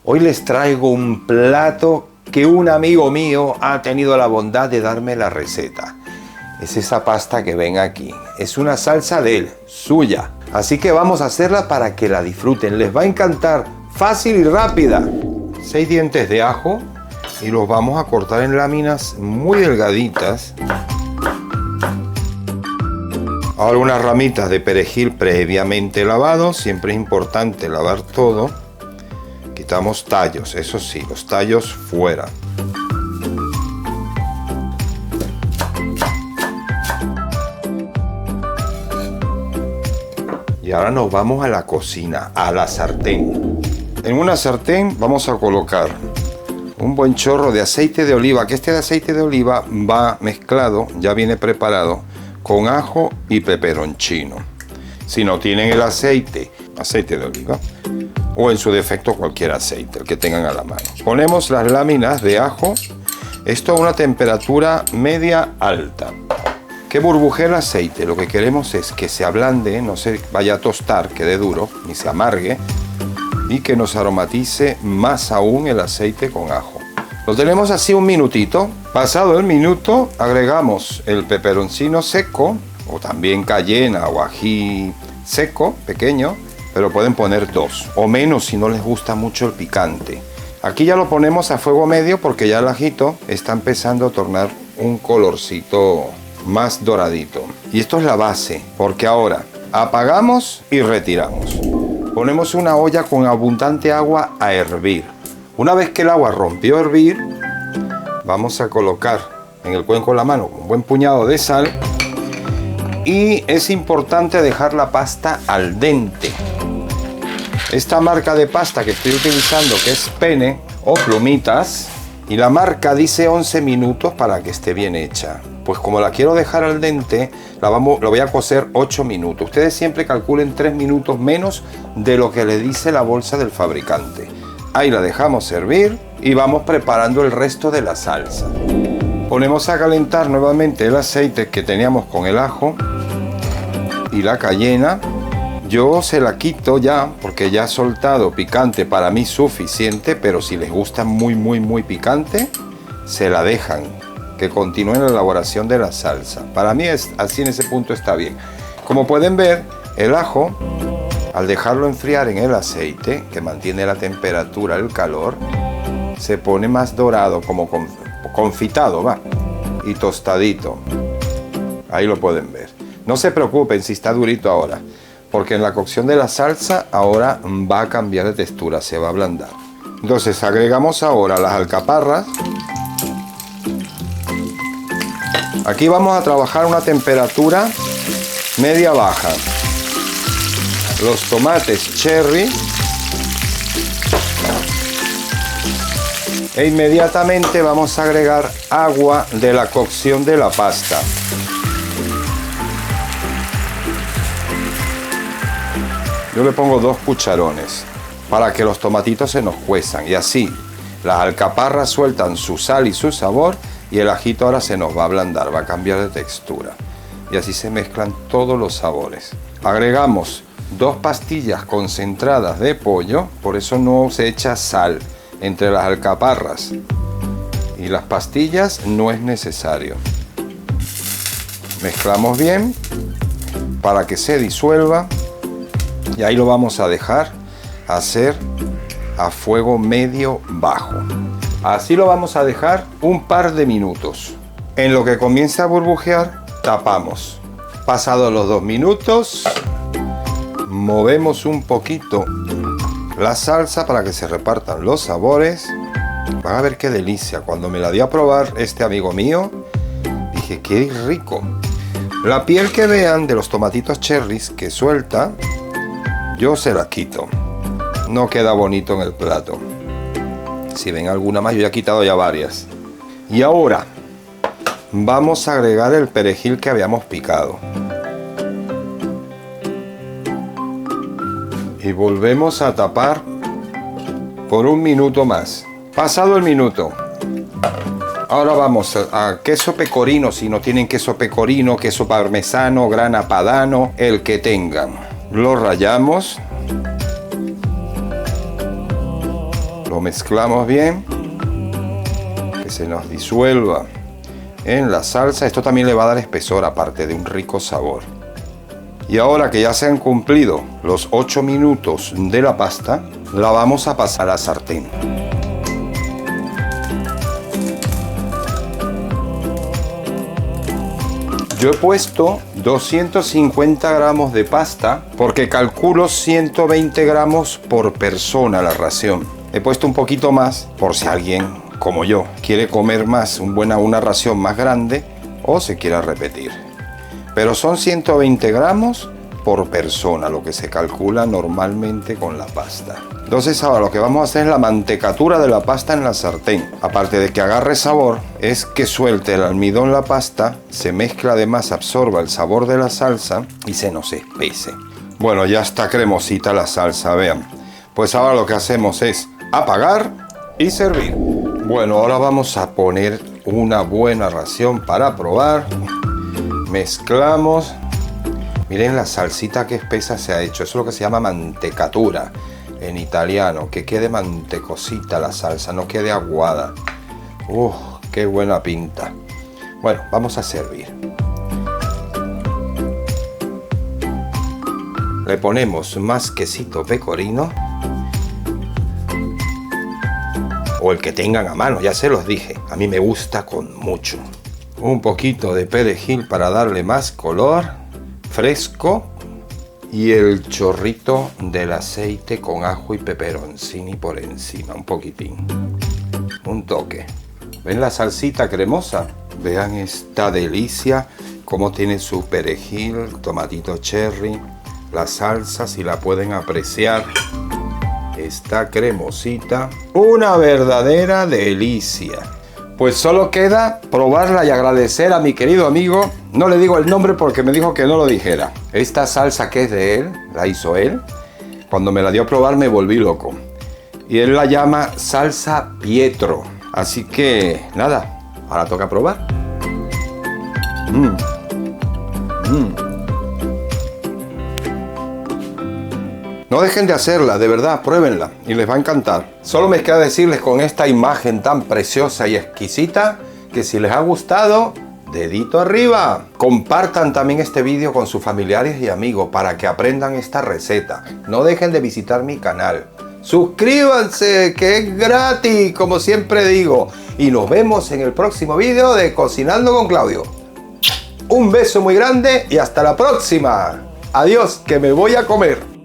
Hoy les traigo un plato que un amigo mío ha tenido la bondad de darme la receta. Es esa pasta que ven aquí. Es una salsa de él, suya. Así que vamos a hacerla para que la disfruten. Les va a encantar. Fácil y rápida. 6 dientes de ajo y los vamos a cortar en láminas muy delgaditas. Ahora unas ramitas de perejil previamente lavado. Siempre es importante lavar todo. Quitamos tallos, eso sí, los tallos fuera. Y ahora nos vamos a la cocina, a la sartén. En una sartén vamos a colocar un buen chorro de aceite de oliva, que este de aceite de oliva va mezclado, ya viene preparado, con ajo y peperoncino. Si no tienen el aceite de oliva, o en su defecto cualquier aceite, el que tengan a la mano. Ponemos las láminas de ajo, esto a una temperatura media alta. Que burbujee el aceite, lo que queremos es que se ablande, no se vaya a tostar, quede duro, ni se amargue, y que nos aromatice más aún el aceite con ajo. Lo tenemos así un minutito. Pasado el minuto, agregamos el peperoncino seco, o también cayena o ají seco, pequeño, pero pueden poner 2 o menos si no les gusta mucho el picante. Aquí ya lo ponemos a fuego medio porque ya el ajito está empezando a tornar un colorcito más doradito. Y esto es la base, porque ahora apagamos y retiramos. Ponemos una olla con abundante agua a hervir. Una vez que el agua rompió a hervir, vamos a colocar en el cuenco de la mano un buen puñado de sal. Y es importante dejar la pasta al dente. Esta marca de pasta que estoy utilizando, que es Pene o Plumitas, y la marca dice 11 minutos para que esté bien hecha. Pues como la quiero dejar al dente, la voy a cocer 8 minutos. Ustedes siempre calculen 3 minutos menos de lo que le dice la bolsa del fabricante. Ahí la dejamos servir y vamos preparando el resto de la salsa. Ponemos a calentar nuevamente el aceite que teníamos con el ajo y la cayena. Yo se la quito ya porque ya ha soltado picante, para mí suficiente, pero si les gusta muy picante, se la dejan, que continúe la elaboración de la salsa. Para mí así en ese punto está bien. Como pueden ver, el ajo, al dejarlo enfriar en el aceite, que mantiene la temperatura, el calor, se pone más dorado, como confitado, va, y tostadito. Ahí lo pueden ver. No se preocupen si está durito ahora, porque en la cocción de la salsa ahora va a cambiar de textura, se va a ablandar. Entonces agregamos ahora las alcaparras. Aquí vamos a trabajar a una temperatura media baja. Los tomates cherry. E inmediatamente vamos a agregar agua de la cocción de la pasta. Yo le pongo 2 cucharones para que los tomatitos se nos cuezan y así las alcaparras sueltan su sal y su sabor y el ajito ahora se nos va a ablandar, va a cambiar de textura y así se mezclan todos los sabores. Agregamos 2 pastillas concentradas de pollo, por eso no se echa sal entre las alcaparras y las pastillas, no es necesario. Mezclamos bien para que se disuelva. Y ahí lo vamos a dejar hacer a fuego medio bajo. Así lo vamos a dejar un par de minutos. En lo que comienza a burbujear, tapamos. Pasados los 2 minutos, movemos un poquito la salsa para que se repartan los sabores. Van a ver qué delicia. Cuando me la di a probar este amigo mío, dije qué rico. La piel que vean de los tomatitos cherries que suelta, yo se la quito. No queda bonito en el plato. Si ven alguna más, yo ya he quitado ya varias. Y ahora vamos a agregar el perejil que habíamos picado. Y volvemos a tapar por 1 minuto más. Pasado el minuto, ahora vamos a queso pecorino. Si no tienen queso pecorino, queso parmesano, grana padano, el que tengan. Lo rallamos, Lo mezclamos bien, que se nos disuelva en la salsa. Esto también le va a dar espesor, aparte de un rico sabor. Y ahora que ya se han cumplido los 8 minutos de la pasta, la vamos a pasar a la sartén. Yo he puesto 250 gramos de pasta porque calculo 120 gramos por persona la ración. He puesto un poquito más por si alguien, como yo, quiere comer más, una ración más grande o se quiera repetir. Pero son 120 gramos por persona, lo que se calcula normalmente con la pasta. Entonces ahora lo que vamos a hacer es la mantecatura de la pasta en la sartén. Aparte de que agarre sabor, es que suelte el almidón la pasta, se mezcla además, absorba el sabor de la salsa y se nos espese. Bueno, ya está cremosita la salsa, vean. Pues ahora lo que hacemos es apagar y servir. Bueno, ahora vamos a poner una buena ración para probar. Mezclamos. Miren la salsita que espesa se ha hecho. Eso es lo que se llama mantecatura en italiano. Que quede mantecosita la salsa, no quede aguada. Qué buena pinta. Bueno, vamos a servir. Le ponemos más quesito pecorino. O el que tengan a mano, ya se los dije. A mí me gusta con mucho. Un poquito de perejil para darle más color. Fresco y el chorrito del aceite con ajo y peperoncini por encima, un poquitín, un toque. ¿Ven la salsita cremosa? Vean esta delicia, cómo tiene su perejil, tomatito cherry, la salsa, si la pueden apreciar, está cremosita, una verdadera delicia. Pues solo queda probarla y agradecer a mi querido amigo. No le digo el nombre porque me dijo que no lo dijera. Esta salsa que es de él, la hizo él. Cuando me la dio a probar me volví loco. Y él la llama salsa Pietro. Así que nada, ahora toca probar. No dejen de hacerla, de verdad, pruébenla y les va a encantar. Solo me queda decirles con esta imagen tan preciosa y exquisita que si les ha gustado, dedito arriba. Compartan también este vídeo con sus familiares y amigos para que aprendan esta receta. No dejen de visitar mi canal. Suscríbanse, que es gratis, como siempre digo. Y nos vemos en el próximo vídeo de Cocinando con Claudio. Un beso muy grande y hasta la próxima. Adiós, que me voy a comer.